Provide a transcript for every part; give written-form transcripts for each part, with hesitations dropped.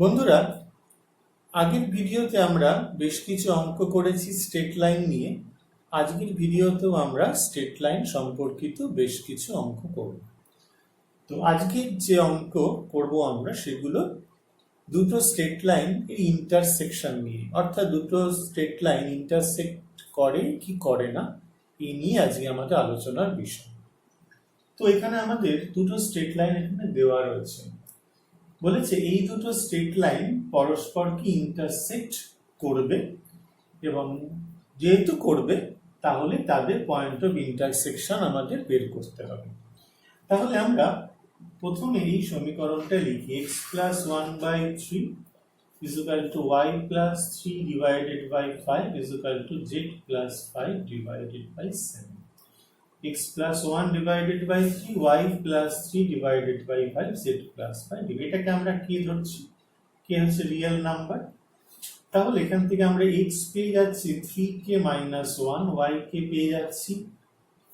বন্ধুরা, আগের ভিডিওতে আমরা বেশ কিছু অঙ্ক করেছি স্ট্রেট লাইন নিয়ে। আজকের ভিডিওতেও আমরা স্ট্রেট লাইন সম্পর্কিত বেশ কিছু অঙ্ক করব। তো আজকের যে অঙ্ক করব আমরা সেগুলো দুটো স্ট্রেট লাইন এর ইন্টারসেকশন নিয়ে, অর্থাৎ দুটো স্ট্রেট লাইন ইন্টারসেক্ট করে কি করে না এই নিয়ে আজকে আমাদের আলোচনার বিষয়। তো এখানে আমাদের দুটো স্ট্রেট লাইন এখানে দেওয়া রয়েছে। বলেছে এই দুটো স্ট্রেট লাইন পরস্পরকে ইন্টারসেক্ট করবে এবং যেহেতু করবে তাহলে তাদের পয়েন্ট অফ ইন্টারসেকশন আমাদের বের করতে হবে। তাহলে আমরা প্রথমে এই সমীকরণটা লিখি x plus 1/3 is equal to y plus 3 divided by 5 is equal to z plus 5 divided by 7. x plus 1 divided by 3 y plus 3 divided by 5 z plus 5. এটাকে আমরা কি ধরছি? কি হচ্ছে রিয়েল নাম্বার। তাহলে এখান থেকে আমরা x পেয়ে যাচ্ছি 3k - 1, y কে পেয়ে যাচ্ছি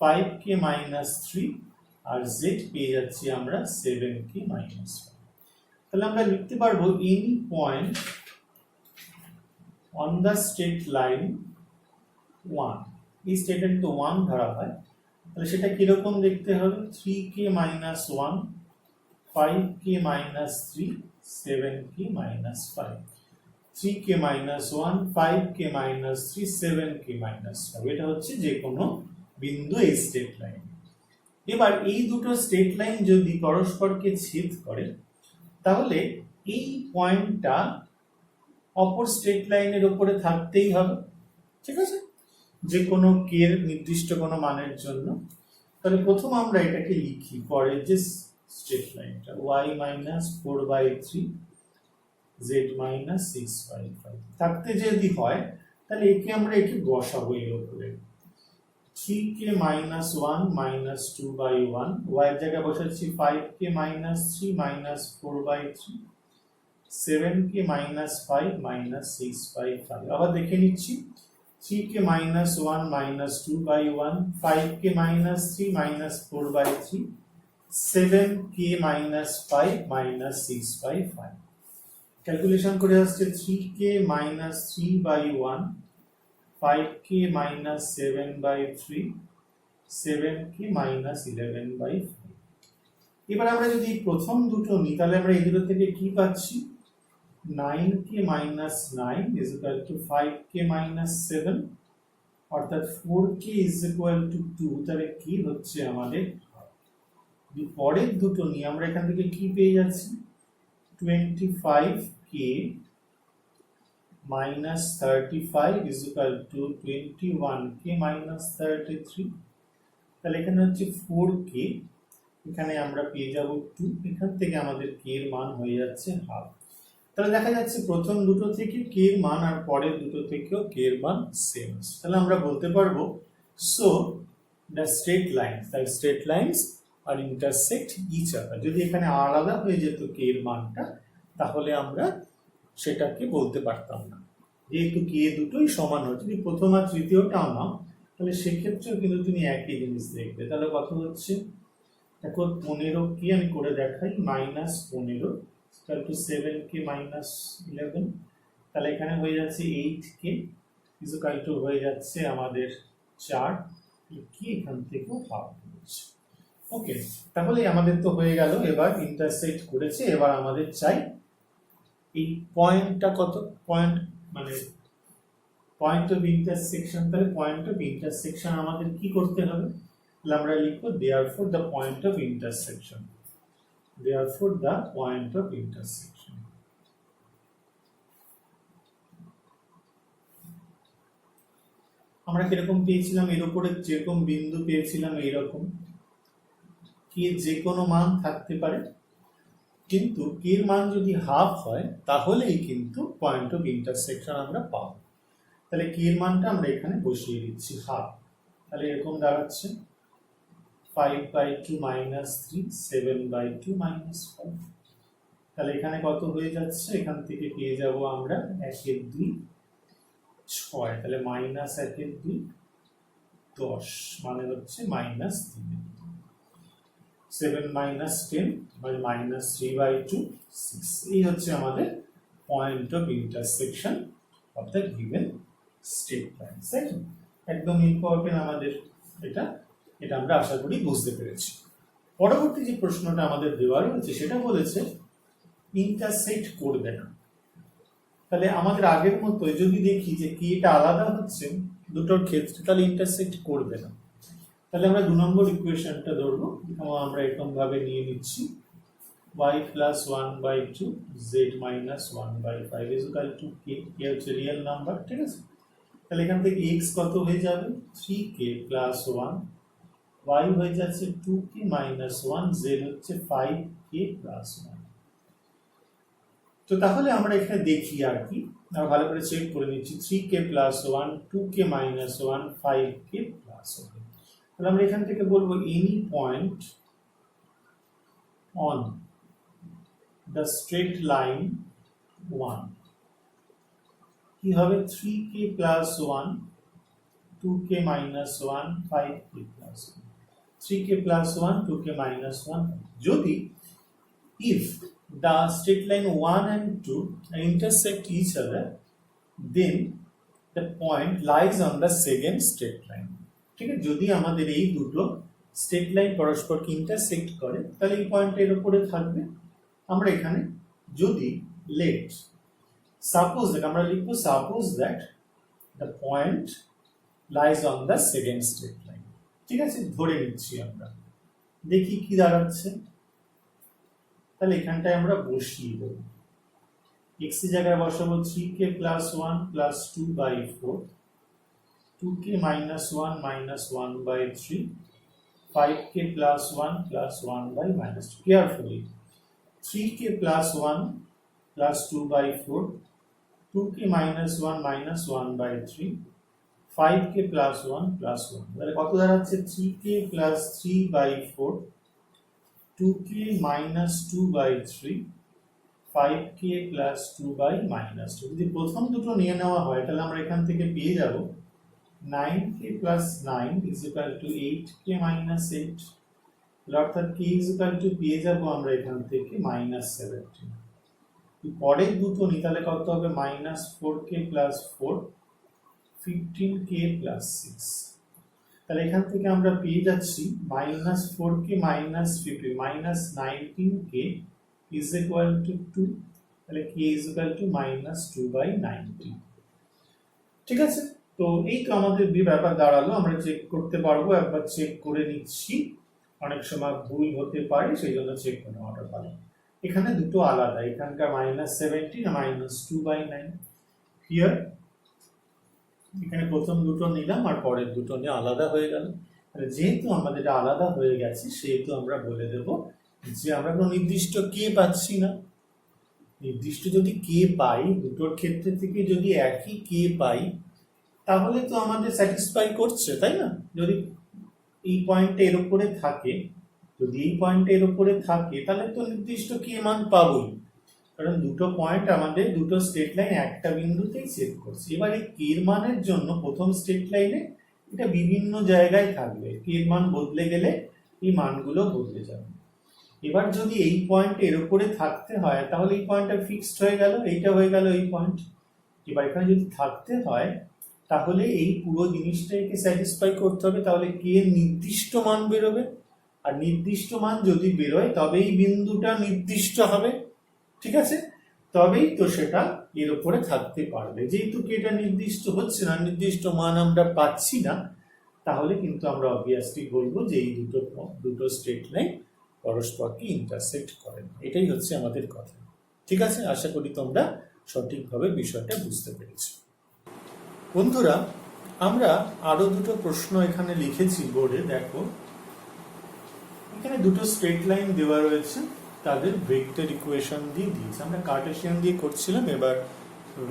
5k - 3 আর z পেয়ে যাচ্ছি আমরা 7k - 1। তাহলে আমরা লিখতে পারবো any point on the straight line 1, এই স্টেটমেন্ট তো 1 ধরা হয়, তাহলে সেটা কিরকম দেখতে হবে? 3k - 1, 5k - 3, 7k - 5। 3k - 1, 5k - 3, 7k - 5, এটা হচ্ছে যে কোনো বিন্দু এই স্ট্রেট লাইন। এবার এই দুটো স্ট্রেট লাইন যদি পরস্পরকে ছেদ করে তাহলে এই পয়েন্টটা অপর স্ট্রেট লাইনের উপরে থাকতেই হবে, ঠিক আছে, যে কোনো কে এর নির্দিষ্ট কোনো মানের জন্য। তাহলে প্রথম আমরা এটাকে লিখি পরের যে স্ট্রেট লাইনটা y - 4/3 z - 6/5 থাকতে যদি হয় তাহলে একে বসাবো এর উপরে। 3k - 1 - 2/1, y এর জায়গায় বসাচ্ছি 5k - 3 - 4/3, 7k - 5 - 6/5। আবার দেখে নিচ্ছি 3k - 1 - 2/1, 5k - 3 - 4/3, 7k - 5 - 6/5। ক্যালকুলেশন করে আসছে 3k - 3/1, 5k - 7/3, 7k - 11/5। এবার আমরা যদি প্রথম দুটো নিই তাহলে আমরা এই দুটো থেকে কি পাচ্ছি? 9k - 9 is equal to 5k - 7, অর্থাৎ 4k is equal to 2। তাহলে কি হচ্ছে আমাদের? যদি পরের দুটো নিই আমরা এখান থেকে কি পেয়ে যাচ্ছি? 25k - 35 is equal to 21k - 33। তাহলে এখানে হচ্ছে 4k, এখানে আমরা পেয়ে যাব 2, এখান থেকে আমাদের k এর মান হয়ে যাচ্ছে হাফ। তাহলে দেখা যাচ্ছে প্রথম দুটো থেকে k এর মান আর পরের দুটো থেকেও k এর মান সেম। তাহলে আমরা বলতে পারবো so the straight lines are intersect each other. যদি এখানে আলাদা হয়ে যেত k এর মানটা তাহলে আমরা সেটাকে বলতে পারতাম না। যেহেতু k দুটোই সমান হয়, যদি প্রথম আর তৃতীয়টাও নাও তাহলে সেক্ষেত্রেও কিন্তু তুমি একই জিনিস দেখবে। তাহলে কত হচ্ছে? দেখো 15k আমি করে দেখাই, -15 to 7k - 11, তাহলে এখানে হয়ে যাচ্ছে 8k is equal to হয়ে যাচ্ছে আমাদের 4, কি এখান থেকেও হাফ হচ্ছে। ওকে, তাহলে আমাদের তো হয়ে গেল। এবার ইন্টারসেক্ট করেছে, এবার আমাদের চাই এই পয়েন্টটা কত, পয়েন্ট মানে পয়েন্ট অফ ইন্টারসেকশন। তাহলে পয়েন্ট অফ ইন্টারসেকশন আমাদের কি করতে হবে? তাহলে আমরা লিখব therefore the point of intersection, therefore the point of intersection। আমরা কিরকম পেয়েছিলাম? এর উপরে যেরকম বিন্দু পেয়েছিলাম এইরকম কি যে কোনো মান থাকতে পারে, কিন্তু k এর মান যদি হাফ হয় তাহলেই কিন্তু পয়েন্ট অফ ইন্টারসেকশন আমরা পাবো। তাহলে k এর মানটা আমরা এখানে বসিয়ে দিচ্ছি হাফ। তাহলে এরকম দাঁড়াচ্ছে 5/2 - 3, 7/2 - 5। তাহলে এখানে কত হয়ে যাচ্ছে? এখান থেকে পেয়ে যাব আমরা 1/2 6, তাহলে -1/2 10, মানে হচ্ছে -3। 7 - 10 মানে -3/2 6। এই হচ্ছে আমাদের point of intersection of the given state line. তাই তো? একদম ইম্পর্টেন্ট আমাদের এটা এটা আমরা আশা করি বুঝতে পেরেছি। পরবর্তী যে প্রশ্নটা আমাদের দেওয়া রয়েছে সেটা বলেছে ইন্টারসেক্ট করবে না। তাহলে আমাদের আগের মতো যদি দেখি যে কি এটা আলাদা হচ্ছে দুটোর ক্ষেত্রে, তাহলে ইন্টারসেক্ট করবে না। তাহলে আমরা 2 নম্বর ইকুয়েশনটা ধরবো, আমরা এরকম ভাবে নিয়ে নিচ্ছি y plus 1/2 z minus 1/5 is equal to k। কে হচ্ছে রিয়েল নাম্বার, ঠিক আছে? তাহলে এখান থেকে x কত হয়ে যাবে 3k plus 1, y হয়ে যাচ্ছে 2k minus 1, z হচ্ছে 5k plus 1। তো তাহলে আমরা এখানে দেখি আর কি, আমরা ভালো করে চেক করে নিচ্ছি 3k plus 1, 2k minus 1, 5k plus 1। তাহলে আমরা এখান থেকে বলবো any point on the straight line 1 কি হবে 3k plus 1, 2k minus 1, 5k plus 1, 3k plus 1, 2k minus 1। যদি if the straight line 1 and 2 intersect each other, then the point lies on the second straight line। ঠিক আছে, যদি আমাদের এই দুটো straight line পরস্পরকে ইন্টারসেক্ট করে তাহলে এই পয়েন্টের উপরে থাকবে। আমরা এখানে যদি লেট সাপোজ দ্যাট আমরা লিখবো suppose that the point lies on the second straight line. ঠিক আছে, ধরে নিচ্ছি আমরা, দেখি কি দাঁড়াচ্ছে। তাহলে এখানটায় আমরা বসিয়ে দেব, x এর জায়গায় বসাবো 3k plus 1 plus 2/4, 2k minus 1 minus 1/3, 5k plus 1 plus 1/-2। Carefully, 3k plus 1 plus 2/4, 2k minus 1 minus 1/3, 5k plus 1 plus 1। তাহলে কত দাঁড়াচ্ছে 3k plus 3/4, 2k minus 2/3, 5k plus 2/-2। যদি প্রথম দুটো নিয়ে নেওয়া হয় তাহলে আমরা এখান থেকে পেয়ে যাব 9k plus 9 is equal to 8k minus 8। অর্থাৎ k is equal to পেয়ে যাব আমরা এখান থেকে -17। পরের দুটো নিই তাহলে কত হবে -4k plus 4, 15k plus 6। তাহলে এখান থেকে আমরা পেয়ে যাচ্ছি -4k minus 15 minus 19k is equal to 2। তাহলে k is equal to -2/19। ঠিক আছে, তো এই তো আমাদের ব্যাপার দাঁড়ালো। আমরা চেক করতে পারবো, একবার চেক করে নিচ্ছি, অনেক সময় ভুল হতে পারে সেই জন্য চেক করে নেওয়াটা ভালো। এখানে দুটো আলাদা, এখানকার -17 আর -2/9। হিয়ার এখানে প্রথম দুটো নিলাম আর পরের দুটো নিয়ে আলাদা হয়ে গেল। যেহেতু আমাদের আলাদা হয়ে গেছে সেহেতু আমরা বলে দেব যে আমরা কোনো নির্দিষ্ট কে পাচ্ছি না। নির্দিষ্ট যদি কে পাই, দুটোর ক্ষেত্রে থেকে যদি একই কে পাই তাহলে তো আমাদের স্যাটিসফাই করছে, তাই না? যদি এই পয়েন্টে এর উপরে থাকে, যদি এই পয়েন্টে এর উপরে থাকে তাহলে তো নির্দিষ্ট কে মান পাবোই, কারণ দুটো পয়েন্ট আমাদের দুটো স্ট্রেট লাইন একটা বিন্দুতেই ছেদ করছে। এবার এই কে এর মানের জন্য প্রথম স্ট্রেট লাইনে এটা বিভিন্ন জায়গায় থাকবে, কে এর মান বদলে গেলে এই মানগুলো বদলে যাবে। এবার যদি এই পয়েন্ট এর উপরে থাকতে হয় তাহলে এই পয়েন্টটা ফিক্সড হয়ে গেল, এইটা হয়ে গেল এই পয়েন্ট। এবার এখানে যদি থাকতে হয় তাহলে এই পুরো জিনিসটাকে স্যাটিসফাই করতে হবে, তাহলে কে এর নির্দিষ্ট মান বেরোবে, আর নির্দিষ্ট মান যদি বেরোয় তবেই বিন্দুটা নির্দিষ্ট হবে। ঠিক আছে, তবেই তো সেটা এর উপরে থাকতে পারবে। যেহেতু কেটা নির্দিষ্ট হচ্ছে না, নির্দিষ্ট মান আমরা পাচ্ছি না, তাহলে কিন্তু আমরা অবভিয়াসলি বলবো যে এই দুটো স্ট্রেট লাইন পরস্পরকে ইন্টারসেক্ট করে না। এটাই হচ্ছে আমাদের কথা। ঠিক আছে, আশা করি তোমরা সঠিকভাবে বিষয়টা বুঝতে পেরেছো। বন্ধুরা, আমরা আরো দুটো প্রশ্ন এখানে লিখেছি বোর্ডে। দেখো, এখানে দুটো স্ট্রেট লাইন দেওয়া রয়েছে, তাদের ভেক্টর ইকুয়েশন দিয়ে দিয়েছে। আমরা কার্টেসিয়ান দিয়ে করছিলাম, এবার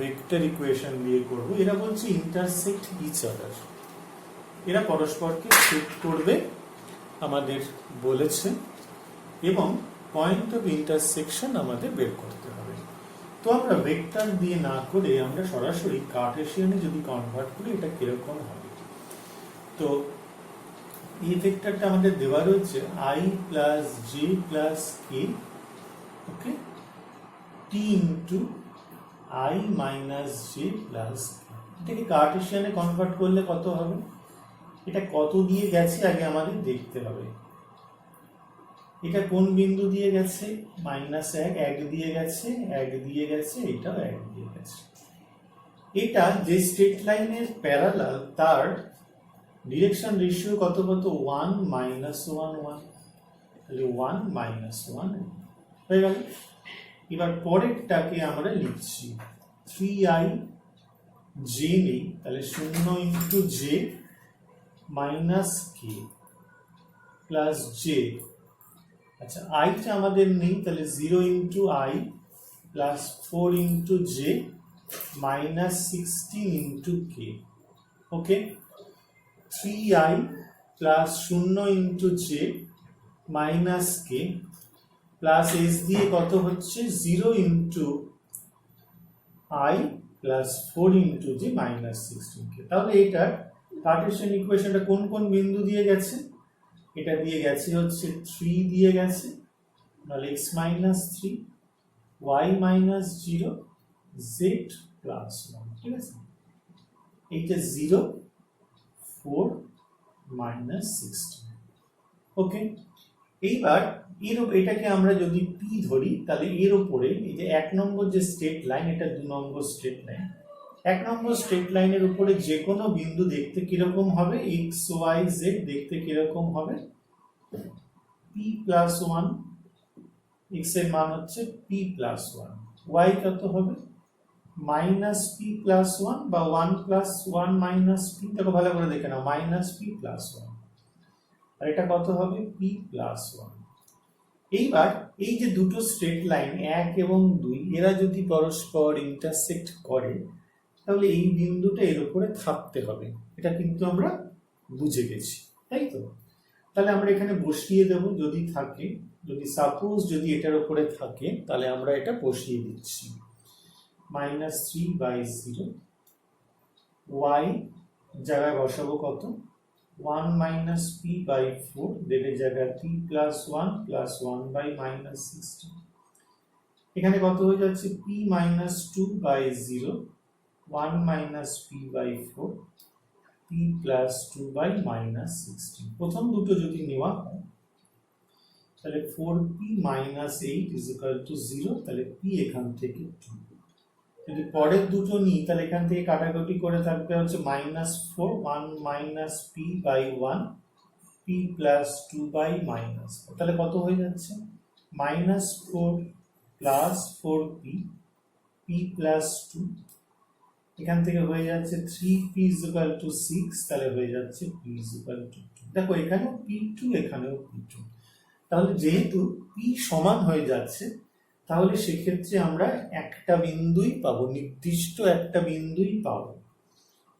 ভেক্টর ইকুয়েশন দিয়ে করব। এরা বলছে ইন্টারসেক্ট ইচ আদার, এরা পরস্পরকে ছেদ করবে আমাদের বলেছে, এবং পয়েন্ট অফ ইন্টারসেকশন আমাদের বের করতে হবে। তো আমরা ভেক্টর দিয়ে না করে আমরা সরাসরি কার্টেসিয়ানে যদি কনভার্ট করি এটা কিরকম হবে। তো এই ভেক্টরটা আমাদের দেওয়া রয়েছে i plus j plus k, okay, t into I minus J plus এটাকে কার্টেসিয়ানে কনভার্ট করলে কত হবে? এটা কত দিয়ে গেছে আগে আমাদের দেখতে হবে। এটা কোন বিন্দু দিয়ে গেছে? -1 এক দিয়ে গেছে, এক দিয়ে গেছে, এটাও এক দিয়ে গেছে। এটা যে স্ট্রেট লাইনের প্যারালাল তার ডিরেকশন রেশিও কত কত? 1 - 1 1, তাহলে 1 - 1 হয়ে গেল। এবার পরেরটাকে আমরা লিখছি 3i জে নেই, তাহলে 0 into J minus k plus J. আচ্ছা আইটা আমাদের নেই, তাহলে 0 into I plus 4 into J minus 16 into k. Okay, 3i plus 0 into J minus k plus S দিয়ে কত হচ্ছে? 0 into I plus 4 into J minus 16 কে। তাহলে এটা কার্টেসিয়ান ইকুয়েশনটা কোন কোন বিন্দু দিয়ে গেছে? এটা দিয়ে গেছে হচ্ছে 3 দিয়ে গেছে, তাহলে x minus 3, y minus 0, z plus 1। ঠিক আছে, এইটা 0 4 মাইনাস 16। ওকে, এইবার এটাকে আমরা যদি p ধরি, তাহলে এর উপরে এই যে 1 নম্বর যে স্ট্রেট লাইন, এটা 2 নম্বর স্ট্রেট লাইন। 1 নম্বর স্ট্রেট লাইনের উপরে যে কোনো বিন্দু দেখতে কিরকম হবে? x y z দেখতে কিরকম হবে? p প্লাস 1, x এর মান হচ্ছে p প্লাস 1, y কত হবে? মাইনাস p প্লাস 1 বা 1 প্লাস 1 মাইনাস p। দেখো ভালো করে দেখে নাও, মাইনাস p প্লাস 1, আর এটা কত হবে? p plus 1। এইবার এই যে দুটো স্ট্রেট লাইন 1 এবং 2 এরা যদি পরস্পর ইন্টারসেক্ট করে, তাহলে এই বিন্দুটা এর উপরে থাকতে হবে। এটা কিন্তু আমরা বুঝে গেছি, তাই তো? তাহলে আমরা এখানে বসিয়ে দেব যদি থাকে, যদি সাপোজ যদি এটার উপরে থাকে, তাহলে আমরা এটা বসিয়ে দিচ্ছি। -3/0 y জায়গায় বসাবো কত? 1 মাইনাস পি বাই 4, দেবের জায়গায় p plus 1 plus 1 by minus 16। এখানে কত হয়ে যাচ্ছে? p minus 2/0, 1 minus p by 4, p plus 2 by minus 16। প্রথম দুটো যদি নেওয়া হয়, তাহলে 4p minus 8 is equal to 0, তাহলে p এখান থেকে 2। যদি পরের দুটো নিই, তাহলে এখান থেকে কাটাকুটি করে থাকবে হচ্ছে -4, 1 minus p by 1, p plus 2 by minus 4। তাহলে কত হয়ে যাচ্ছে? -4 প্লাস 4p, p প্লাস 2, এখান থেকে হয়ে যাচ্ছে 3p ইজ ইকুয়াল টু 6, তাহলে হয়ে যাচ্ছে p ইজ ইকুয়াল টু 2। দেখো এখানেও p2, এখানেও p2। তাহলে যেহেতু p সমান হয়ে যাচ্ছে, তাহলে সেক্ষেত্রে আমরা একটা বিন্দুই পাবো, নির্দিষ্ট একটা বিন্দুই পাবো।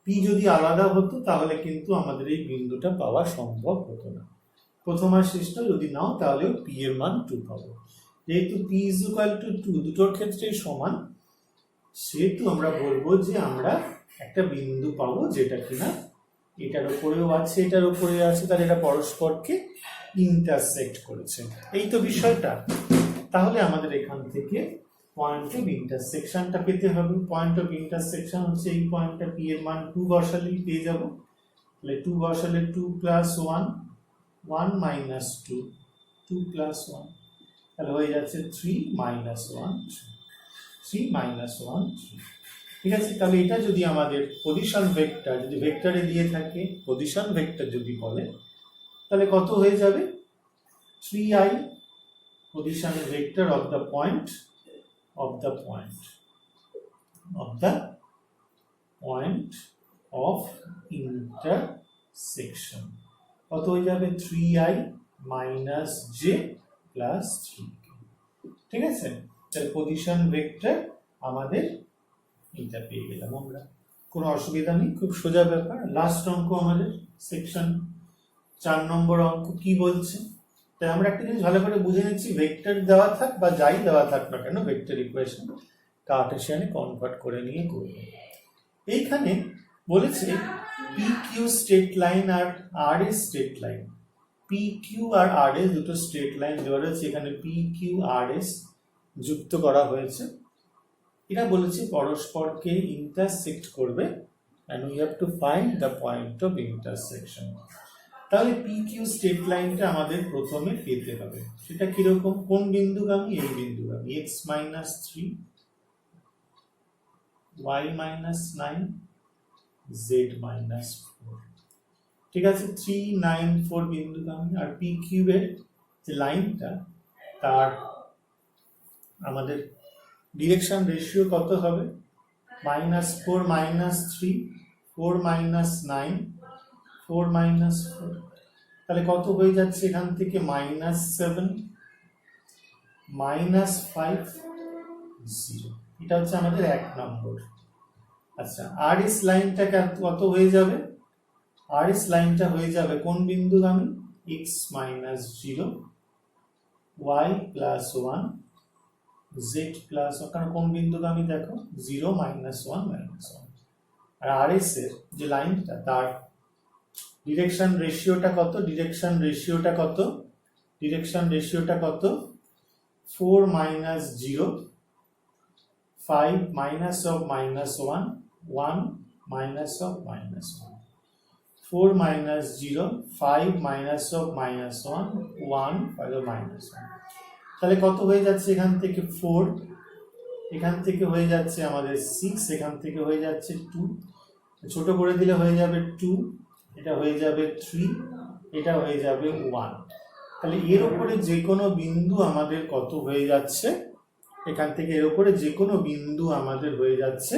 p যদি আলাদা হতো তাহলে কিন্তু আমাদের এই বিন্দুটা পাওয়া সম্ভব হতো না। প্রথম আর শেষটা যদি নাও, তাহলেও p এর মান 2 পাবো। যেহেতু p ইজ ইকুয়াল টু 2 দুটোর ক্ষেত্রেই সমান, সেহেতু আমরা বলবো যে আমরা একটা বিন্দু পাবো যেটা কিনা এটার উপরেও আছে, এটার উপরে আছে, তাহলে এটা পরস্পরকে ইন্টারসেক্ট করেছে। এই তো বিষয়টা। তাহলে আমাদের এখান থেকে পয়েন্ট অফ ইন্টারসেকশনটা পেতে হবে। পয়েন্ট অফ ইন্টারসেকশন হচ্ছে এই পয়েন্টটা, p এর মান 2 বসালেই পেয়ে যাব। তাহলে 2 বসালে 2 প্লাস 1, 1 মাইনাস 2, 2 প্লাস 1, তাহলে হয়ে যাচ্ছে 3 মাইনাস 1, 3 মাইনাস 1, 3। ঠিক আছে, তাহলে এটা যদি আমাদের পজিশন ভেক্টর, যদি ভেক্টরে দিয়ে থাকে, পজিশন ভেক্টর যদি বলে, তাহলে কত হয়ে যাবে? 3i position vector of the point of intersection। কত হয়ে যাবে? 3i minus J plus 3k। ঠিক আছে, তাহলে পজিশন ভেক্টর আমাদের এটা পেয়ে গেলাম আমরা। কোনো অসুবিধা নেই, খুব সোজা ব্যাপার। লাস্ট অঙ্ক আমাদের সেকশন 4 নম্বর অঙ্ক কি বলছে? তাই আমরা একটা জিনিস ভালো করে বুঝে নিচ্ছি, ভেক্টর দেওয়া থাক বা যাই দেওয়া থাক না কেন, ভেক্টর ইকুয়েশন কার্টেসিয়ানে কনভার্ট করে নিয়ে করব। এইখানে বলেছে পি কিউ স্ট্রেট লাইন আর R S straight line. P Q আর আর এস দুটো স্ট্রেট লাইন দেওয়া রয়েছে, এখানে পি কিউ আর এস যুক্ত করা হয়েছে। এটা বলেছে পরস্পরকে ইন্টারসেক্ট করবে and we have to find the point of intersection. তাহলে PQ স্টেট লাইনটা আমাদের প্রথমে পেতে হবে। সেটা কিরকম, কোন বিন্দুগামী? এই বিন্দুগামী, x minus 3 y minus 9 z minus 4। ঠিক আছে, 3, 9, 4 বিন্দুগামী। আর PQ এর যে লাইনটা তার আমাদের ডিরেকশন রেশিও কত হবে? -4 -3 4 -9 4 -4। তাহলে কত হয়ে যাচ্ছে এখান থেকে? -7 -5 0। এটা হচ্ছে আমাদের 1 নম্বর। আচ্ছা, RS লাইনটা কত হয়ে যাবে? RS লাইনটা হয়ে যাবে কোন বিন্দুগামী? x -0 y +1 z প্লাস, ওখানে কোন বিন্দুগামী দেখো? 0 -1 -1। আর RS এর যে লাইনটা তার ডিরেকশন রেশিওটা কত? ডিরেকশন রেশিওটা কত? 4 -0 5 minus of -1 1 minus of -1। 4 -0 5 minus of -1 1 5 of -1। তাহলে কত হয়ে যাচ্ছে এখান থেকে? 4, এখান থেকে হয়ে যাচ্ছে আমাদের 6, এখান থেকে হয়ে যাচ্ছে 2, ছোট করে দিলে হয়ে যাবে 2, এটা হয়ে যাবে 3, এটা হয়ে যাবে 1। তাহলে এর উপরে যে কোনো বিন্দু আমাদের কত হয়ে যাচ্ছে? এখান থেকে এর উপরে যে কোনো বিন্দু আমাদের হয়ে যাচ্ছে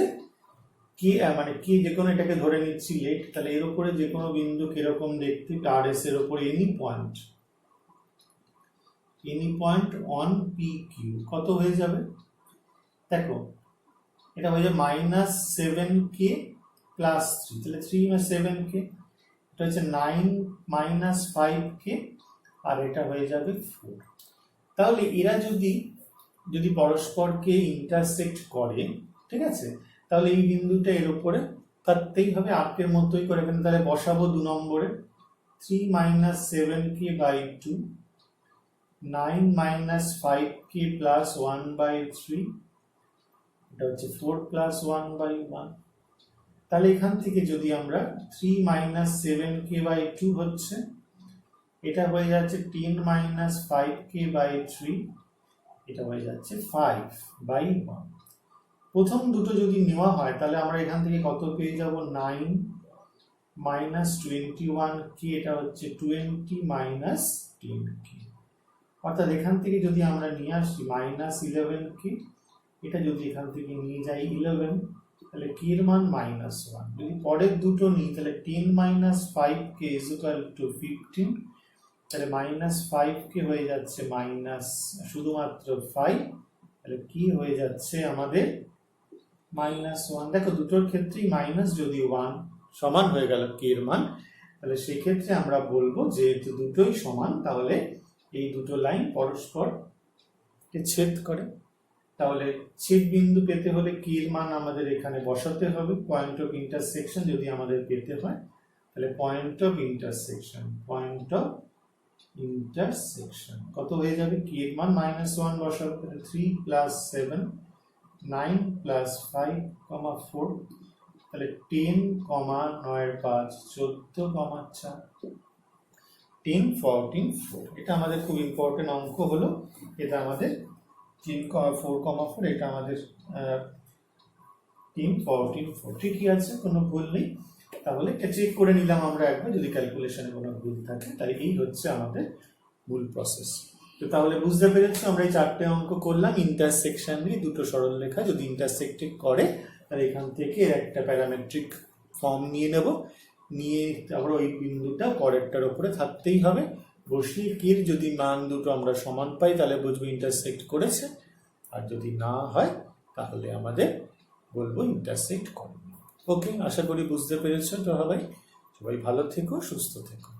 কি, মানে কি, যে কোনো, এটাকে ধরে নিচ্ছি লেট। তাহলে এর উপরে যে কোনো বিন্দু কিরকম দেখতে? RS এর উপরে এনি পয়েন্ট অন PQ কত হয়ে যাবে? দেখো, এটা হয়ে যাবে -7k + 3, তাহলে 3 7k, এটা হচ্ছে 9 -5k, আর এটা হয়ে যাবে 4। তাহলে এরা যদি পরস্পরকে ইন্টারসেক্ট করে, ঠিক আছে, তাহলে এই বিন্দুটা এর উপরে থাকতেই হবে, আর্কের মতোই করে। এখানে তাহলে বসাবো 2 নম্বরে 3 -7k / 2 9 -5k + 1/3, এটা হচ্ছে 4 + 1/1। তাহলে এখান থেকে যদি আমরা 3 -7k / 2 হচ্ছে, এটা হয়ে যাচ্ছে 10 -5k / 3, এটা হয়ে যাচ্ছে 5/1। প্রথম দুটো যদি নেওয়া হয় তাহলে আমরা এখান থেকে কত পেয়ে যাব? 9 -21k, এটা হচ্ছে 20 -10k। অর্থাৎ এখান থেকে যদি আমরা নিয়ে আসি -11k, এটা যদি এখান থেকে নিয়ে যাই 11, তাহলে k এর মান -1। যদি পরের দুটো নিই তাহলে 10 -5k = 15, তাহলে -5k হয়ে যাচ্ছে শুধুমাত্র 5, তাহলে কি হয়ে যাচ্ছে আমাদের? -1। দেখো, দুটোর ক্ষেত্রেই মাইনাস যদি 1 সমান হয়ে গেল k এর মান, তাহলে সেই ক্ষেত্রে আমরা বলবো যে দুটোই সমান, তাহলে এই দুটো লাইন পরস্পরকে ছেদ করে। তাহলে ছেদ বিন্দু পেতে হলে k এর মান আমাদের এখানে বসাতে হবে। পয়েন্ট অফ ইন্টারসেকশন যদি আমাদের পেতে হয়, তাহলে পয়েন্ট অফ ইন্টারসেকশন কত হয়ে যাবে? k এর মান -1 বসাবো, 3 + 7 9 + 5, 4, তাহলে 10, 9 × 5 14, 4 10 14 4। এটা আমাদের খুব ইম্পর্টেন্ট অঙ্ক হলো। এটা আমাদের 10, 4, 4, এটা আমাদের 10 14 4। ঠিকই আছে, কোনো ভুল নেই। তাহলে এটা চেক করে নিলাম আমরা একবার, যদি ক্যালকুলেশনে কোনো ভুল থাকে। তাই এই হচ্ছে আমাদের মূল প্রসেস। তো তাহলে বুঝতে পেরেছো, আমরা এই 4টে অঙ্ক করলাম ইন্টারসেকশন নিয়ে। দুটো সরলরেখা যদি ইন্টারসেক্ট করে, তাহলে এখান থেকে একটা প্যারামেট্রিক ফর্ম নিয়ে নেব, নিয়ে তারপর ওই বিন্দুটা পরেরটার উপরে থাকতেই হবে। বসিয়ে কির যদি মান দুটো আমরা সমান পাই, তাহলে বুঝবো ইন্টারসেক্ট করেছে, আর যদি না হয় তাহলে আমাদের বলবো ইন্টারসেক্ট করে। ওকে, আশা করি বুঝতে পেরেছো। তো সবাই ভালো থেকো, সুস্থ থেকো।